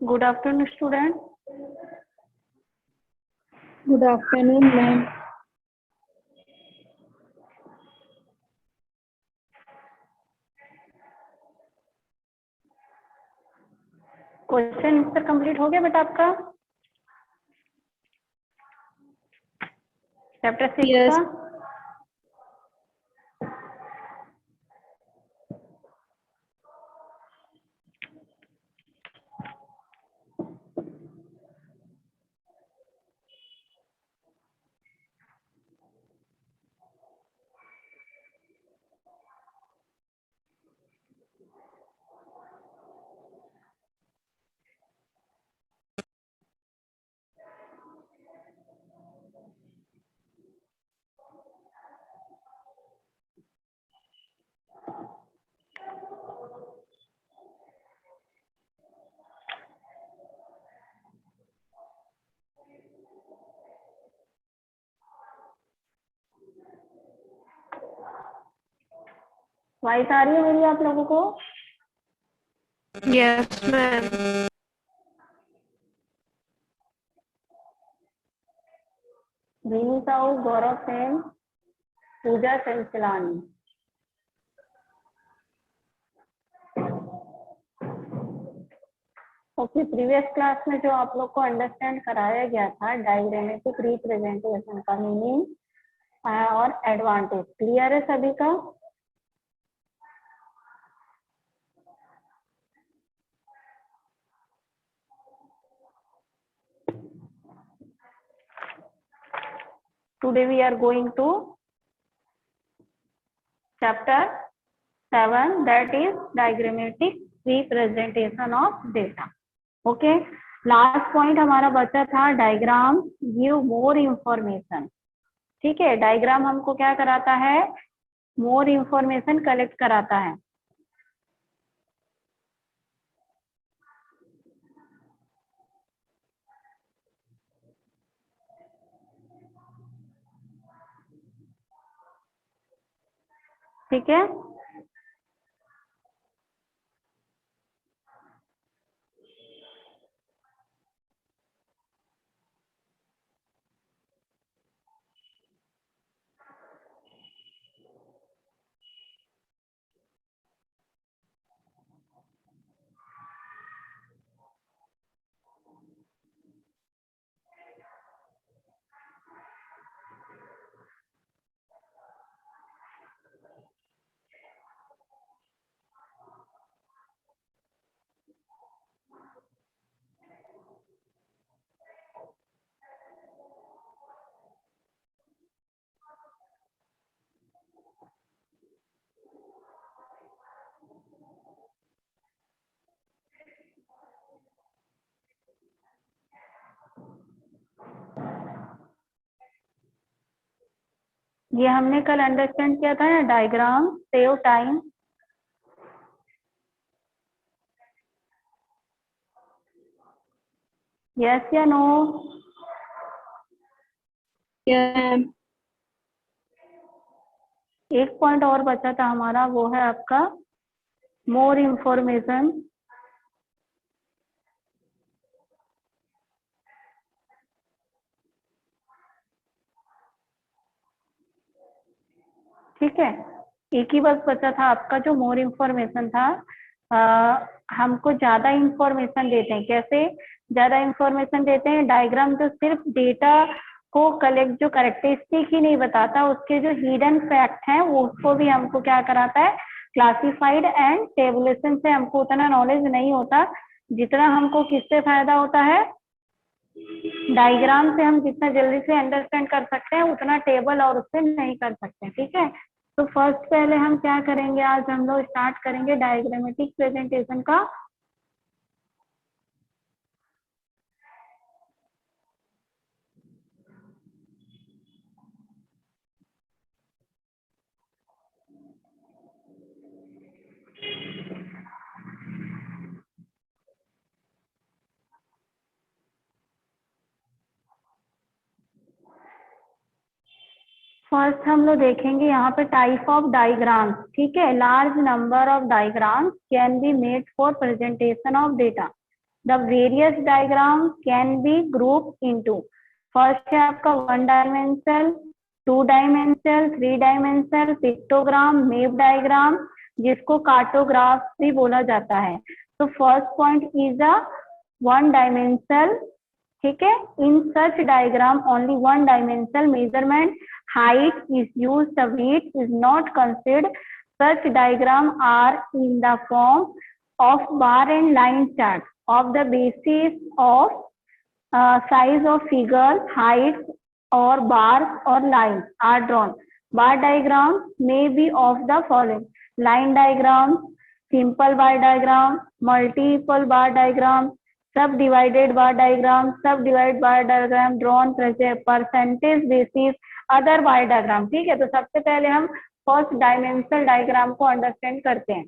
Good afternoon student. Good afternoon ma'am. Question answer complete हो गया बेटा आपका चैप्टर 6 Yes. का? वॉइस आ रही है मेरी आप लोगों को? Yes ma'am. Bhini Sahu, Gaurav Sen, Pooja Senchalani. Okay, previous class में जो आप लोग को अंडरस्टैंड कराया गया था डायग्रामेटिक रिप्रेजेंटेशन का मीनिंग और एडवांटेज क्लियर है सभी का? Today we are going to chapter 7, that is diagrammatic representation of data. Okay, last point हमारा बचा था डायग्राम गिव मोर इंफॉर्मेशन। ठीक है, डायग्राम हमको क्या कराता है? मोर इंफॉर्मेशन कलेक्ट कराता है। ठीक है, ये हमने कल अंडरस्टैंड किया था ना, डायग्राम सेव टाइम। यस या नो? Yeah. एक पॉइंट और बचा था हमारा, वो है आपका मोर इंफॉर्मेशन। ठीक है, एक ही बस बचा था आपका जो मोर इंफॉर्मेशन था। हमको ज्यादा इंफॉर्मेशन देते हैं। कैसे ज्यादा इंफॉर्मेशन देते हैं? डायग्राम जो सिर्फ डेटा को कलेक्ट, जो करेक्टरिस्टिक ही नहीं बताता, उसके जो हिडन फैक्ट हैं वो उसको भी हमको क्या कराता है? क्लासिफाइड एंड टेबुलेशन से हमको उतना नॉलेज नहीं होता जितना हमको किससे फायदा होता है? डायग्राम से हम जितना जल्दी से अंडरस्टैंड कर सकते हैं उतना टेबल और उससे नहीं कर सकते। ठीक है, तो फर्स्ट पहले हम क्या करेंगे, आज हम लोग स्टार्ट करेंगे डायग्रामेटिक प्रेजेंटेशन का। फर्स्ट हम लोग देखेंगे यहाँ पे टाइप ऑफ डायग्राम्स, ठीक है। Large number of diagrams can be made for presentation of data. The various diagram can be group into, first है आपका 1 dimensional, 2 dimensional, 3 dimensional, pictogram, map diagram, जिसको कार्टोग्राफ भी बोला जाता है। तो first point is a 1 dimensional, ठीक है। In such diagram only 1 dimensional measurement height is used, the width is not considered. Such diagram are in the form of bar and line chart of the basis of size of figure, height or bars or lines are drawn. Bar diagram may be of the following: line diagram, simple bar diagram, multiple bar diagram, subdivided bar diagram, subdivided bar diagram, drawn percentage basis, other bar diagram. ठीक है, तो सबसे पहले हम first dimensional diagram को understand करते हैं।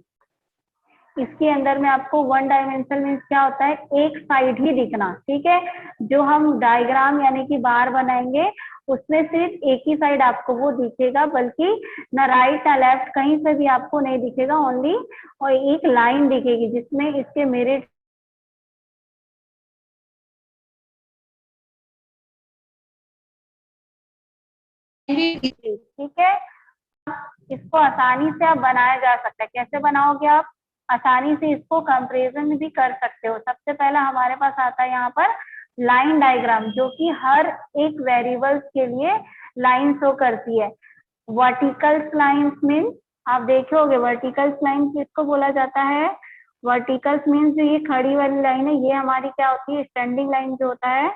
इसके अंदर में आपको 1 डायमेंशनल मीन्स क्या होता है, एक साइड ही दिखना, ठीक है। जो हम डायग्राम यानी कि बार बनाएंगे उसमें सिर्फ एक ही साइड आपको वो दिखेगा, बल्कि ना राइट ना लेफ्ट कहीं से भी आपको नहीं दिखेगा, ओनली और एक लाइन दिखेगी जिसमें इसके मेरिट ठीक है। इसको आसानी से आप बनाया जा सकता है। कैसे बनाओगे आप? आसानी से इसको कंपैरिजन भी कर सकते हो। सबसे पहला हमारे पास आता है यहाँ पर लाइन डायग्राम, जो कि हर एक वेरिएबल्स के लिए लाइन शो करती है। वर्टिकल लाइंस मीन्स आप देखोगे, वर्टिकल लाइन किसको बोला जाता है? वर्टिकल मीन्स जो ये खड़ी वाली लाइन है, ये हमारी क्या होती है? स्टैंडिंग लाइन जो होता है,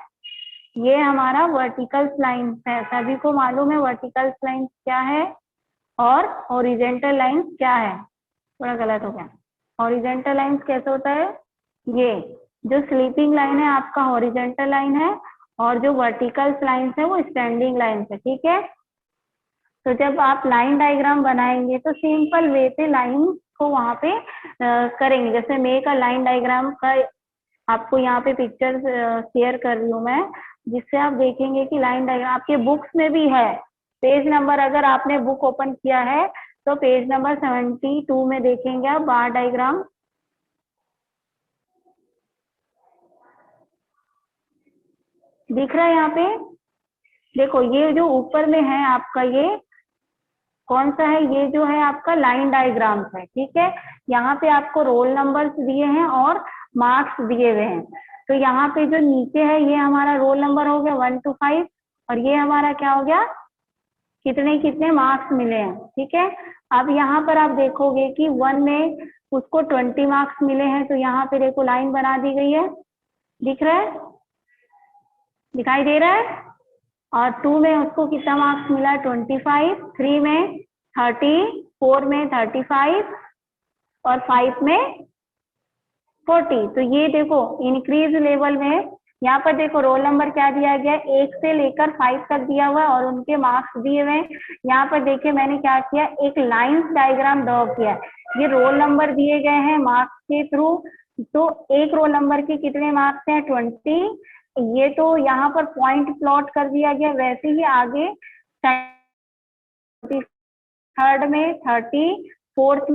ये हमारा वर्टिकल लाइन है। सभी को मालूम है वर्टिकल लाइन क्या है और हॉरिजेंटल लाइन क्या है। थोड़ा गलत हो गया। हॉरिजेंटल लाइन कैसे होता है? ये जो स्लीपिंग लाइन है आपका हॉरिजेंटल लाइन है, और जो वर्टिकल लाइन है वो स्टैंडिंग लाइन है, ठीक है। तो जब आप लाइन डायग्राम बनाएंगे तो सिंपल वे से लाइन को वहां पे करेंगे। जैसे मेक अ लाइन डायग्राम का आपको यहाँ पे पिक्चर शेयर कर रही हूँ मैं, जिससे आप देखेंगे कि लाइन डायग्राम आपके बुक्स में भी है। पेज नंबर, अगर आपने बुक ओपन किया है तो पेज नंबर 72 में देखेंगे आप बार डायग्राम। दिख रहा है यहाँ पे? देखो ये जो ऊपर में है आपका, ये कौन सा है? ये जो है आपका लाइन डायग्राम है, ठीक है। यहाँ पे आपको रोल नंबर्स दिए हैं और मार्क्स दिए हुए हैं। तो यहाँ पे जो नीचे है ये हमारा रोल नंबर हो गया 1 to 5, और ये हमारा क्या हो गया, कितने कितने मार्क्स मिले हैं, ठीक है। अब यहाँ पर आप देखोगे कि 1 में उसको 20 मार्क्स मिले हैं, तो यहाँ पे देखो लाइन बना दी गई है। दिख रहा है? दिखाई दे रहा है? और 2 में उसको कितना मार्क्स मिला? 25, 3 में 30, 4 में 35 और 5 में 40। तो ये देखो इंक्रीज लेवल में यहाँ पर देखो रोल नंबर क्या दिया गया, 1 से लेकर 5 तक दिया हुआ है और उनके मार्क्स दिए हुए हैं। यहाँ पर देखिए मैंने क्या किया, एक लाइन डायग्राम ड्रॉ किया। ये रोल नंबर दिए गए हैं मार्क्स के थ्रू, तो एक रोल नंबर के कितने मार्क्स हैं? 20। ये तो यहाँ पर पॉइंट प्लॉट कर दिया गया। वैसे ही आगे थर्ड में 30, फोर्थ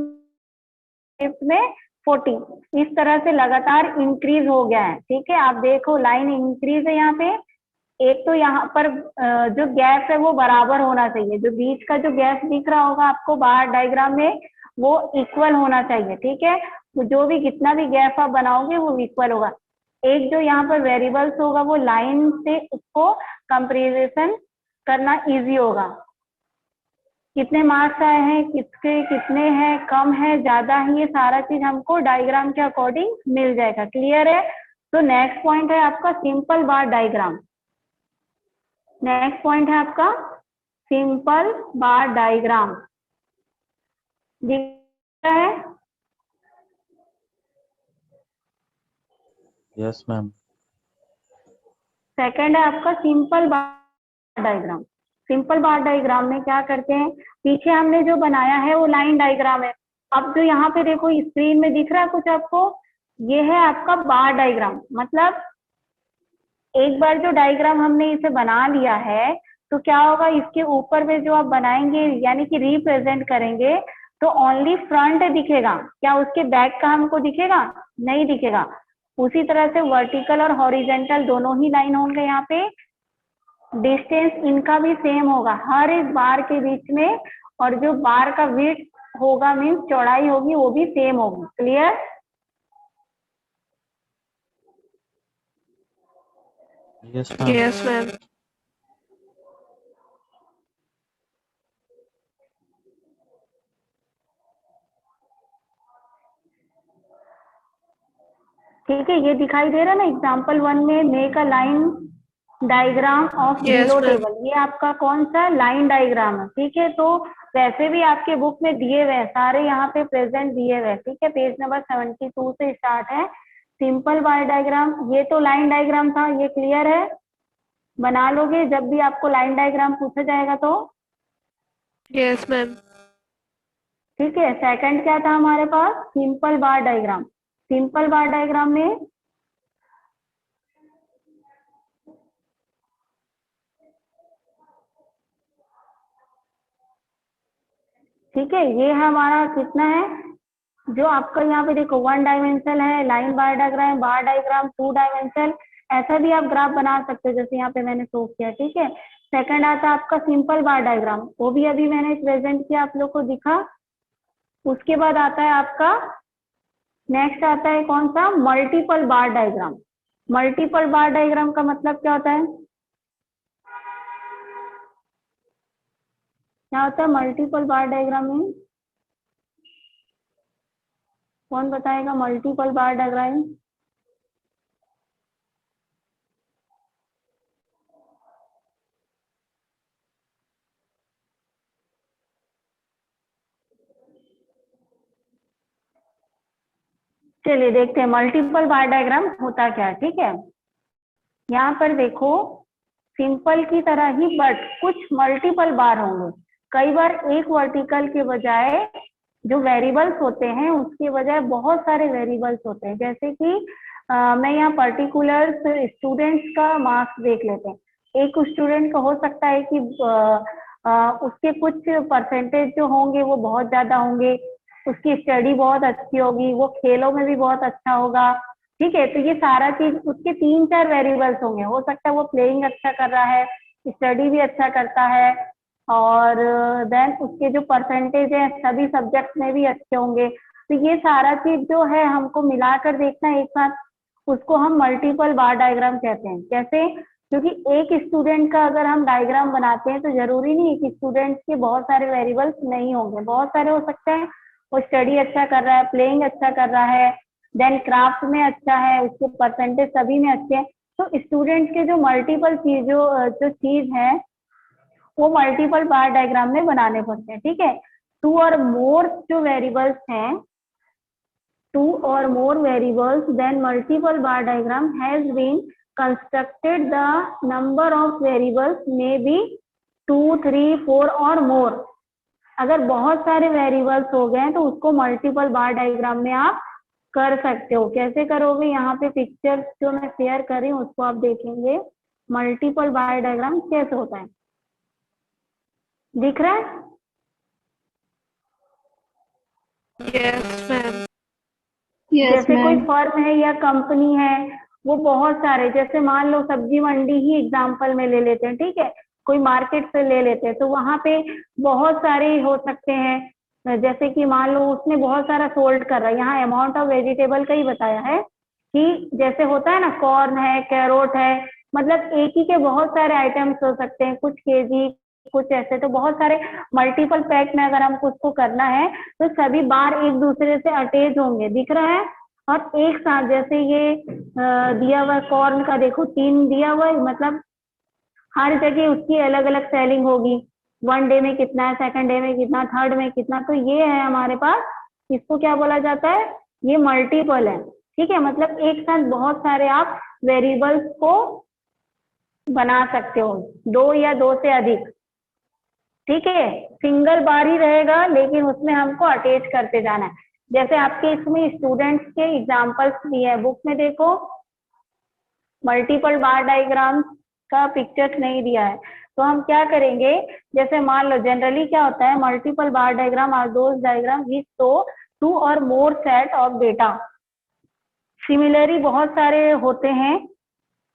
में 40, इस तरह से लगातार इंक्रीज हो गया है, ठीक है। आप देखो लाइन इंक्रीज है यहाँ पे। एक तो यहाँ पर जो गैप है वो बराबर होना चाहिए, जो बीच का जो गैप दिख रहा होगा आपको बार डायग्राम में, वो इक्वल होना चाहिए, ठीक है। तो जो भी कितना भी गैप आप बनाओगे वो इक्वल होगा। एक जो यहाँ पर वेरिएबल्स होगा वो लाइन से उसको कंपेरिजन करना इजी होगा। कितने मार्क्स आए हैं, किसके कितने हैं, कम है, ज्यादा है, ये सारा चीज हमको डायग्राम के अकॉर्डिंग मिल जाएगा। क्लियर है? तो नेक्स्ट पॉइंट है आपका simple bar diagram. Next point है आपका सिंपल बार डायग्राम। दिख रहा है? Yes ma'am. सेकंड है आपका simple bar diagram. Simple bar diagram में क्या करते हैं, पीछे हमने जो बनाया है वो लाइन डायग्राम है। अब जो यहाँ पे देखो स्क्रीन में दिख रहा है कुछ आपको, ये है आपका बार डायग्राम। मतलब एक बार जो डायग्राम हमने इसे बना लिया है तो क्या होगा, इसके ऊपर में जो आप बनाएंगे यानी कि रिप्रेजेंट करेंगे तो ओनली फ्रंट दिखेगा, क्या उसके बैक का हमको दिखेगा? नहीं दिखेगा। उसी तरह से वर्टिकल और हॉरिजेंटल दोनों ही लाइन होंगे यहाँ पे, डिस्टेंस इनका भी सेम होगा हर एक बार के बीच में, और जो बार का विड्थ होगा मीन्स चौड़ाई होगी वो भी सेम होगी। Clear? Yes ma'am. Yes, ma'am. ठीक है, ये दिखाई दे रहा है ना एग्जाम्पल 1 में, make a line diagram of Yes, below ma'am. Table, ये आपका कौन सा लाइन डायग्राम है। ठीक है, तो वैसे भी आपके बुक में दिए हुए हैं सारे, यहाँ पे प्रेजेंट दिए हुए हैं। ठीक है, पेज नंबर 72 से स्टार्ट है सिंपल बार डायग्राम, ये तो लाइन डायग्राम था, ये क्लियर है? बना लोगे जब भी आपको लाइन डायग्राम पूछा जाएगा तो। Yes, ma'am. ठीक है, सेकंड क्या था हमारे पास? Simple bar diagram. Simple bar diagram में ठीक है, ये हमारा कितना है, जो आपका यहाँ पे देखो 1 डायमेंशनल है, लाइन बार डायग्राम 2 डायमेंशनल, ऐसा भी आप ग्राफ बना सकते हो जैसे यहाँ पे मैंने शो किया। ठीक है, सेकंड आता है आपका सिंपल बार डायग्राम, वो भी अभी मैंने प्रेजेंट किया आप लोग को दिखा। उसके बाद आता है आपका नेक्स्ट आता है कौन सा? Multiple bar diagram. Multiple bar diagram का मतलब क्या होता है? क्या होता है मल्टीपल बार डायग्राम में? कौन बताएगा मल्टीपल बार डायग्राम? चलिए देखते हैं मल्टीपल बार डायग्राम होता क्या है। ठीक है, यहाँ पर देखो सिंपल की तरह ही बट कुछ मल्टीपल बार होंगे। कई बार एक वर्टिकल के बजाय जो वेरिएबल्स होते हैं उसके बजाय बहुत सारे वेरिएबल्स होते हैं, जैसे कि मैं यहाँ पर्टिकुलर स्टूडेंट्स का मार्क्स देख लेते हैं। एक स्टूडेंट का हो सकता है कि उसके कुछ परसेंटेज जो होंगे वो बहुत ज्यादा होंगे, उसकी स्टडी बहुत अच्छी होगी, वो खेलों में भी बहुत अच्छा होगा। ठीक है, तो ये सारा चीज उसके 3-4 वेरिएबल्स होंगे, हो सकता है वो प्लेइंग अच्छा कर रहा है, स्टडी भी अच्छा करता है, और देन उसके जो परसेंटेज है सभी सब्जेक्ट में भी अच्छे होंगे। तो ये सारा चीज जो है हमको मिलाकर देखना है एक साथ, उसको हम मल्टीपल बार डायग्राम कहते हैं। कैसे? क्योंकि एक स्टूडेंट का अगर हम डायग्राम बनाते हैं तो जरूरी नहीं है कि स्टूडेंट के बहुत सारे वेरिएबल्स नहीं होंगे, बहुत सारे हो सकते हैं। वो स्टडी अच्छा कर रहा है, प्लेइंग अच्छा कर रहा है, देन क्राफ्ट में अच्छा है, उसके परसेंटेज सभी में अच्छे हैं। तो स्टूडेंट के जो मल्टीपल चीजों जो चीज है वो मल्टीपल बार डायग्राम में बनाने पड़ते हैं। ठीक है, 2 और मोर जो वेरिएबल्स हैं, 2 or more variables, then multiple bar diagram has been constructed. The number of variables may be 2, 3, 4 or more. अगर बहुत सारे वेरिएबल्स हो गए तो उसको मल्टीपल बार डायग्राम में आप कर सकते हो। कैसे करोगे? यहाँ पे पिक्चर जो मैं शेयर कर रही हूँ उसको आप देखेंगे, मल्टीपल बार डायग्राम कैसे होता है। दिख रहा है? Yes, ma'am. Yes, जैसे कोई ma'am. फर्म है या कंपनी है, वो बहुत सारे, जैसे मान लो सब्जी मंडी ही एग्जांपल में ले लेते हैं। ठीक है, कोई मार्केट से ले लेते हैं तो वहां पे बहुत सारे हो सकते हैं, जैसे कि मान लो उसने बहुत सारा सोल्ड कर रहा है, यहाँ अमाउंट ऑफ वेजिटेबल का ही बताया है कि जैसे होता है ना कॉर्न है, कैरोट है, मतलब एक ही के बहुत सारे आइटम्स हो सकते हैं, कुछ केजी कुछ ऐसे, तो बहुत सारे मल्टीपल पैक में अगर हमको उसको करना है तो सभी बार एक दूसरे से अटैच होंगे। दिख रहा है? और एक साथ जैसे ये दिया हुआ कॉर्न का देखो 3 दिया हुआ है, मतलब हर जगह उसकी अलग अलग सेलिंग होगी, 1 डे में कितना है, सेकंड डे में कितना, थर्ड में कितना, तो ये है हमारे पास, इसको क्या बोला जाता है? ये मल्टीपल है। ठीक है, मतलब एक साथ बहुत सारे आप वेरिएबल्स को बना सकते हो, 2 या 2 से अधिक। ठीक है, सिंगल बार ही रहेगा लेकिन उसमें हमको अटैच करते जाना है। जैसे आपके इसमें स्टूडेंट्स के एग्जांपल्स दिए हैं बुक में, देखो मल्टीपल बार डायग्राम का पिक्चर्स नहीं दिया है, तो हम क्या करेंगे, जैसे मान लो जनरली क्या होता है, multiple bar diagram are those diagram which show 2 और more set of data. Similarly बहुत सारे होते हैं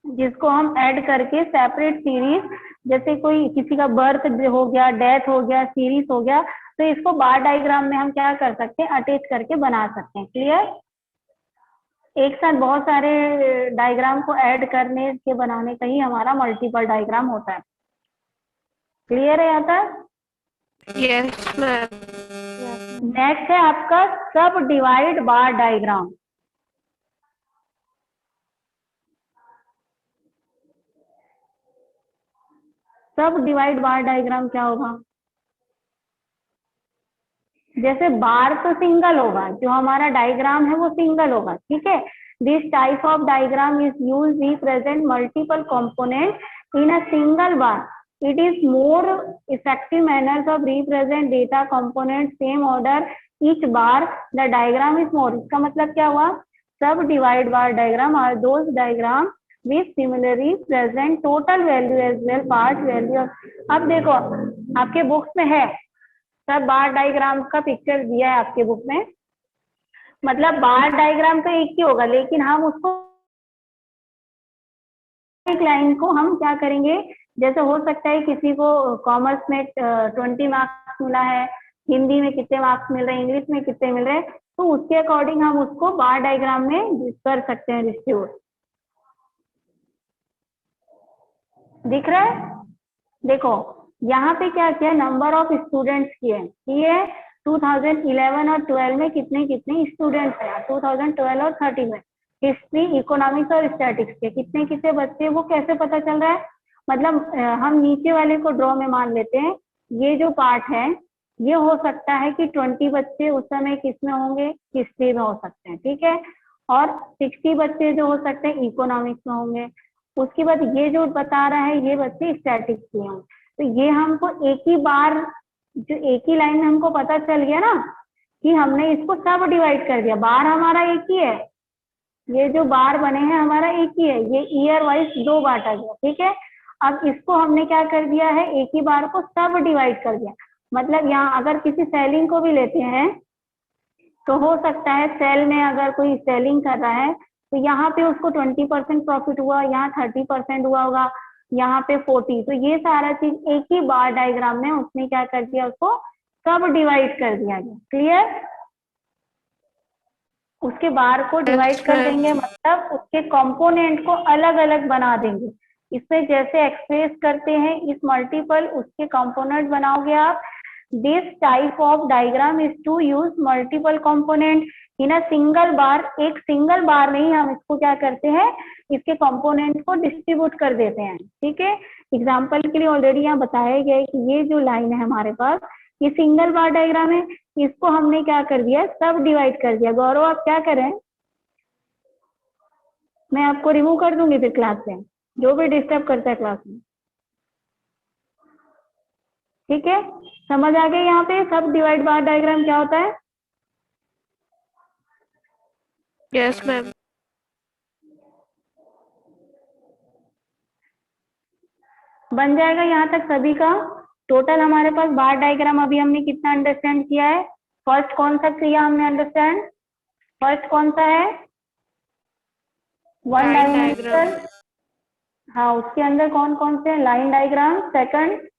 जिसको हम ऐड करके सेपरेट सीरीज, जैसे कोई किसी का बर्थ हो गया, डेथ हो गया, सीरीज हो गया, तो इसको बार डायग्राम में हम क्या कर सकते हैं, अटैच करके बना सकते हैं। क्लियर? एक साथ बहुत सारे डायग्राम को ऐड करने के बनाने का ही हमारा मल्टीपल डायग्राम होता है। क्लियर है यहाँ तक? Yes ma'am. नेक्स्ट है आपका सब डिवाइड बार डायग्राम। सब डिवाइड बार डायग्राम क्या होगा? जैसे बार तो सिंगल होगा, जो हमारा डायग्राम है वो सिंगल होगा, ठीक है। This type of diagram is use represent multiple component in a single bar. It is more effective manners of represent data component same order each bar the diagram is more. इसका मतलब क्या हुआ, सब divide bar diagram are those diagram which similarly present total value as well part value. अब देखो आपके books में है सब बार डायग्राम का पिक्चर दिया है आपके बुक में, मतलब बार डायग्राम तो एक ही होगा, लेकिन हम उसको एक लाइन को हम क्या करेंगे, जैसे हो सकता है किसी को कॉमर्स में 20 मार्क्स मिला है, हिंदी में कितने मार्क्स मिल रहे हैं, इंग्लिश में कितने मिल रहे हैं, तो उसके अकॉर्डिंग हम उसको बार डायग्राम में कर सकते हैं डिस्ट्रीब्यूट। दिख रहा है? देखो यहाँ पे क्या किया, नंबर ऑफ स्टूडेंट्स किए, ये 2011 और 12 में कितने कितने स्टूडेंट्स हैं, 2012 और 13 में हिस्ट्री, इकोनॉमिक्स और स्टैटिक्स के कितने कितने बच्चे, वो कैसे पता चल रहा है, मतलब हम नीचे वाले को ड्रॉ में मान लेते हैं, ये जो पार्ट है ये हो सकता है कि 20 बच्चे उस समय किसमें होंगे, हिस्ट्री में हो सकते हैं, ठीक है, और 60 बच्चे जो हो सकते हैं इकोनॉमिक्स में होंगे। उसके बाद ये जो बता रहा है ये बच्चे स्टैटिक्स के होंगे। तो ये हमको एक ही बार, जो एक ही लाइन में हमको पता चल गया ना कि हमने इसको सब डिवाइड कर दिया, बार हमारा एक ही है, ये जो बार बने हैं हमारा एक ही है, ये ईयर वाइज 2 बांटा गया, ठीक है। अब इसको हमने क्या कर दिया है, एक ही बार को सब डिवाइड कर दिया, मतलब यहाँ अगर किसी सेलिंग को भी लेते हैं तो हो सकता है सेल में अगर कोई सेलिंग कर रहा है तो यहाँ पे उसको 20% प्रॉफिट हुआ, यहाँ 30% हुआ होगा, यहाँ पे 40, तो ये सारा चीज एक ही बार डायग्राम में उसने क्या कर दिया, उसको सब डिवाइड कर दिया गया। क्लियर? उसके बार को डिवाइड कर देंगे मतलब उसके कंपोनेंट को अलग अलग बना देंगे, इसमें जैसे एक्सप्रेस करते हैं इस मल्टीपल, उसके कंपोनेंट बनाओगे आप। This type of diagram is to use multiple component in a single bar. एक सिंगल बार में ही हम इसको क्या करते हैं, इसके कंपोनेंट को डिस्ट्रीब्यूट कर देते हैं, ठीक है। एग्जाम्पल के लिए ऑलरेडी यहाँ बताया गया है कि ये जो लाइन है हमारे पास ये सिंगल बार डायग्राम है, इसको हमने क्या कर दिया, सब डिवाइड कर दिया। गौरव आप क्या करें, मैं आपको रिमूव कर दूंगी फिर क्लास से, जो भी डिस्टर्ब करता है क्लास में, ठीक है। समझ आ गया यहाँ पे सब डिवाइड बार डायग्राम क्या होता है? Yes ma'am. बन जाएगा यहाँ तक सभी का। टोटल हमारे पास बार डायग्राम अभी हमने कितना अंडरस्टैंड किया है, फर्स्ट कौन सा किया हमने अंडरस्टैंड, फर्स्ट कौन सा है, वन डायमेंशनल, हाँ उसके अंदर कौन कौन से line diagram, second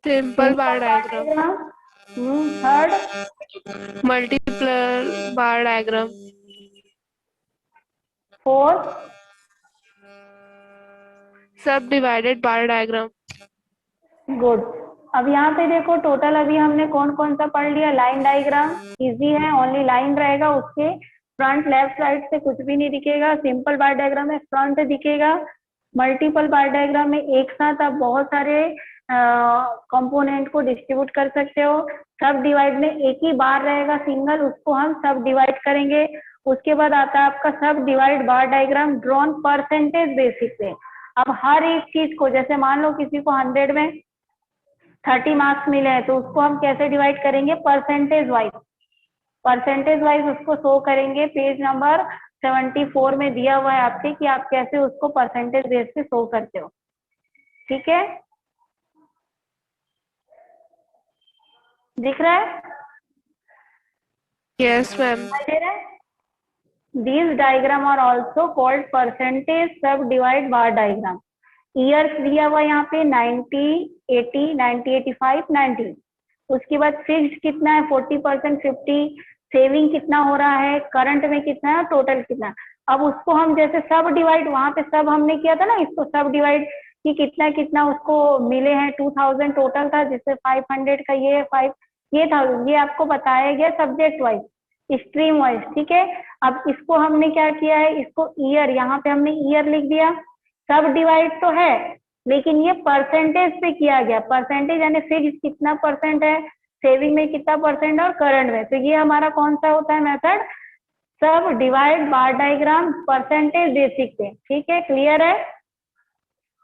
simple bar diagram, third multiple bar diagram, fourth subdivided bar diagram. Good. अब यहाँ पे देखो टोटल अभी हमने कौन कौन सा पढ़ लिया, लाइन डायग्राम इजी है, ओनली लाइन रहेगा, उसके फ्रंट लेफ्ट साइड से कुछ भी नहीं दिखेगा। सिंपल बार डायग्राम में फ्रंट दिखेगा, मल्टीपल बार डायग्राम में एक साथ आप बहुत सारे कंपोनेंट को डिस्ट्रीब्यूट कर सकते हो। सब डिवाइड में एक ही बार रहेगा सिंगल, उसको हम सब डिवाइड करेंगे। उसके बाद आता है आपका सब divide bar diagram drawn percentage basis पे। अब हर एक चीज को, जैसे मान लो किसी को 100 में 30 मार्क्स मिले हैं तो उसको हम कैसे डिवाइड करेंगे, परसेंटेज वाइज, परसेंटेज वाइज उसको शो करेंगे पेज नंबर 74 में दिया हुआ है आपके कि आप कैसे उसको परसेंटेज बेस पे शो करते हो। ठीक है, दिख रहा है? Yes, ma'am. दिखाई दे रहा है? These diagram are also called percentage sub divide bar diagram. Years दिया हुआ यहाँ पे 90, 80, 90, 85, 90। उसके बाद फिक्स्ड कितना है 40%, 50, सेविंग कितना हो रहा है, करंट में कितना है, टोटल कितना है। अब उसको हम जैसे सब डिवाइड, वहां पे सब हमने किया था ना, इसको सब डिवाइड कि कितना कितना उसको मिले हैं, 2000 टोटल था, जिससे 500 का ये 5 ये 1000, ये आपको बताया गया सब्जेक्ट वाइज, स्ट्रीम वाइज। ठीक है, अब इसको हमने क्या किया है, इसको ईयर, यहाँ पे हमने ईयर लिख दिया। सब डिवाइड तो है लेकिन ये परसेंटेज पे किया गया, परसेंटेज यानी फिक्स कितना परसेंट है, सेविंग में कितना परसेंट और करंट में। तो ये हमारा कौन सा होता है मेथड, सब divide bar diagram percentage basic पे। ठीक है, क्लियर है?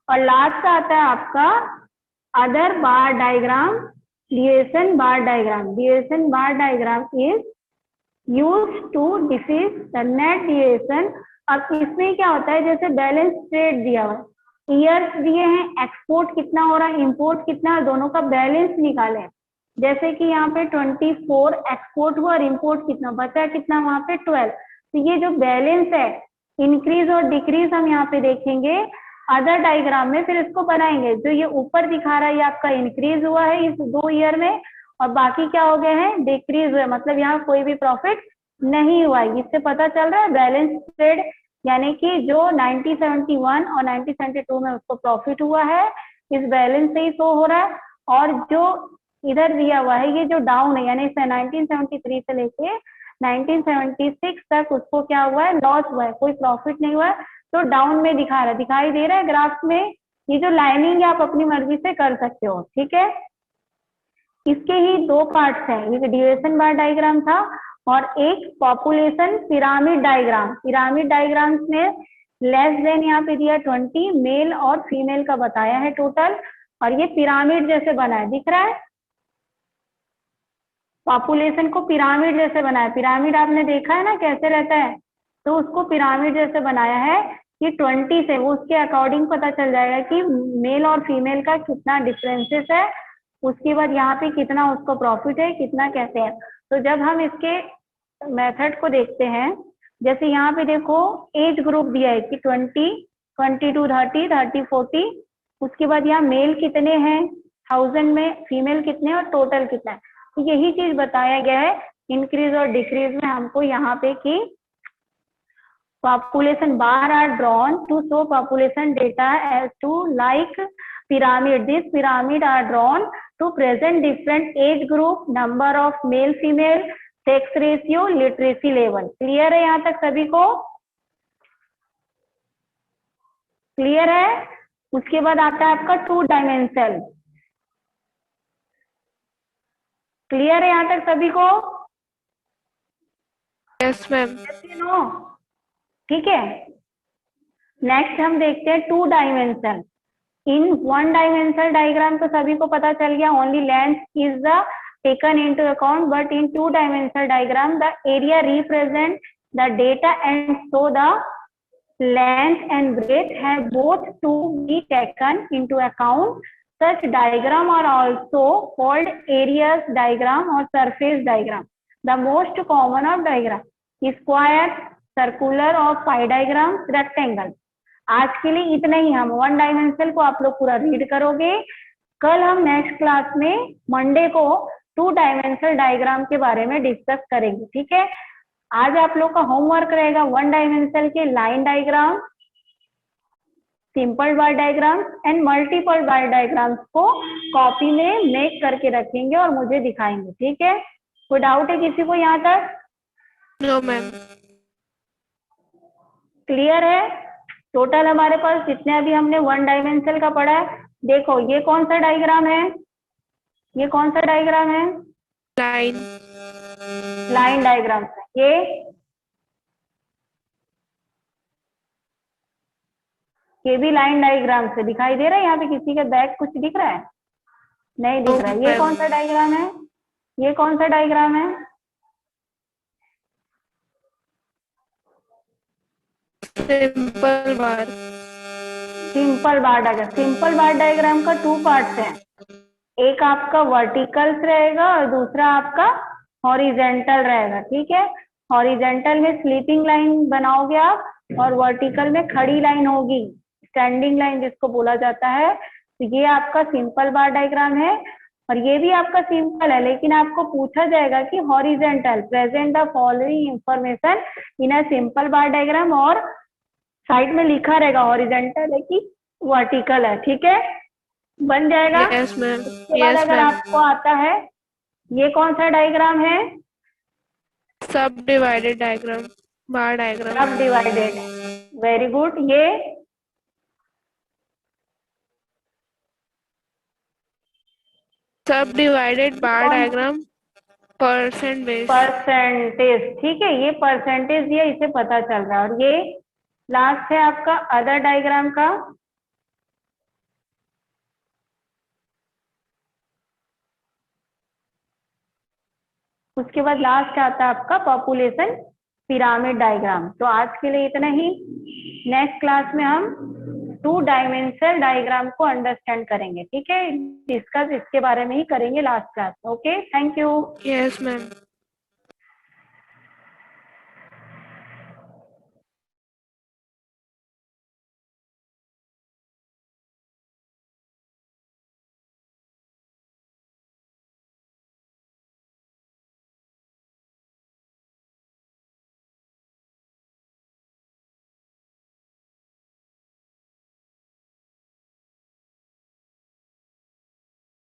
और लास्ट आता है आपका other bar diagram, deviation bar diagram. Deviation bar diagram is used to define the net deviation. अब इसमें क्या होता है, जैसे बैलेंस शीट दिया हुआ है, ईयर्स दिए हैं, एक्सपोर्ट कितना हो रहा है, इंपोर्ट कितना है, दोनों का बैलेंस निकाले। जैसे कि यहाँ पे 24 एक्सपोर्ट हुआ और इंपोर्ट कितना बचा, कितना वहां पे 12। तो ये जो बैलेंस है, इंक्रीज और डिक्रीज हम यहाँ पे देखेंगे अदर डायग्राम में, फिर इसको बनाएंगे। जो ये ऊपर दिखा रहा है ये आपका इंक्रीज हुआ है इस 2 ईयर में, और बाकी क्या हो गए हैं, डिक्रीज हुए, मतलब यहाँ कोई भी प्रॉफिट नहीं हुआ है। इससे पता चल रहा है बैलेंस शीट, यानी कि जो 1971 और 1972 में उसको प्रॉफिट हुआ है, इस बैलेंस से ही शो हो रहा है। और जो इधर दिया हुआ है ये जो डाउन है, यानी 1973 से लेके 1976 तक उसको क्या हुआ है, लॉस हुआ है, कोई प्रॉफिट नहीं हुआ है, तो डाउन में दिखा रहा है, दिखाई दे रहा है ग्राफ में। ये जो लाइनिंग है आप अपनी मर्जी से कर सकते हो। ठीक है, इसके ही 2 पार्ट्स हैं, एक डिविएशन बार डायग्राम था और एक population pyramid diagram. Pyramid diagrams में लेस देन यहाँ पे दिया 20, मेल और फीमेल का बताया है टोटल, और ये पिरामिड जैसे बना है, दिख रहा है? पॉपुलेशन को पिरामिड जैसे बनाया, पिरामिड आपने देखा है ना कैसे रहता है, तो उसको पिरामिड जैसे बनाया है कि 20 से वो उसके अकॉर्डिंग पता चल जाएगा कि मेल और फीमेल का कितना डिफरेंसेस है, उसके बाद यहाँ पे कितना उसको प्रॉफिट है, कितना कैसे है। तो जब हम इसके मेथड को देखते हैं, जैसे यहाँ पे देखो एज ग्रुप दिया है कि 20, 22, 30, 30, 40, उसके बाद यहाँ मेल कितने हैं 1000 में, फीमेल कितने और टोटल कितना है। तो यही चीज बताया गया है इंक्रीज और डिक्रीज में हमको यहाँ पे कि population bar are drawn to show population data as to like pyramid. This pyramid are drawn to present different age group, number of male female, sex ratio, literacy level. Clear है यहाँ तक सभी को? क्लियर है? उसके बाद आता है आपका 2 डायमेंशनल। क्लियर है यहाँ तक सभी को? Yes, ma'am. नो, ठीक है। नेक्स्ट हम देखते हैं 2 डायमेंशन। इन 1 डायमेंशनल डायग्राम तो सभी को पता चल गया, only length is the taken into account, but in 2 dimensional diagram the area represent the data and so the length and breadth have both to be taken into account. Such diagram are also called areas diagram or surface diagram. The most common of diagram square, circular और pie diagram, rectangle. आज के लिए इतना ही, हम 1 dimensional को आप लोग पूरा रीड करोगे। कल हम नेक्स्ट क्लास में मंडे को 2 डायमेंशनल डायग्राम के बारे में डिस्कस करेंगे। ठीक है, आज आप लोग का होमवर्क रहेगा 1 डायमेंशनल के line diagram, simple bar diagram and multiple bar diagrams को कॉपी में मेक करके रखेंगे और मुझे दिखाएंगे। ठीक है, कोई डाउट है किसी को यहाँ तक? No, ma'am. क्लियर है? टोटल हमारे पास जितने अभी हमने 1 डायमेंशनल का पढ़ा है, देखो ये कौन सा डायग्राम है, ये कौन सा डायग्राम है, Line. Line diagram. ये भी लाइन डायग्राम से दिखाई दे रहा है। यहाँ पे किसी का बैक कुछ दिख रहा है? नहीं दिख रहा है। ये कौन सा डायग्राम है, ये कौन सा डायग्राम है? सिंपल बार। Simple bar diagram, simple bar diagram का 2 पार्ट्स हैं, एक आपका वर्टिकल रहेगा और दूसरा आपका हॉरिजेंटल रहेगा, ठीक है। हॉरिजेंटल में स्लीपिंग लाइन बनाओगे आप और वर्टिकल में खड़ी लाइन होगी, स्टैंडिंग लाइन जिसको बोला जाता है। तो ये आपका सिंपल बार डायग्राम है और ये भी आपका सिंपल है, लेकिन आपको पूछा जाएगा कि horizontal present the following information in a simple bar diagram, और साइड में लिखा रहेगा हॉरिजेंटल है कि वर्टिकल है, ठीक है, बन जाएगा। Yes ma'am. उसके बाद यस अगर मैम। आपको आता है, ये कौन सा डायग्राम है? सब डिवाइडेड डायग्राम, बार डायग्राम। सब डिवाइडेड, वेरी गुड। ये सब डिवाइडेड बार कौन? Diagram, percent base. परसेंटेज, ठीक है, ये परसेंटेज दिया, इसे पता चल रहा है। और ये लास्ट है आपका अदर डायग्राम का, उसके बाद लास्ट आता है आपका पॉपुलेशन पिरामिड डायग्राम। तो आज के लिए इतना ही। नेक्स्ट क्लास में हम 2 डायमेंशनल डायग्राम को अंडरस्टैंड करेंगे, ठीक है, डिस्कस इसके बारे में ही करेंगे last class. Okay, thank you. Yes ma'am.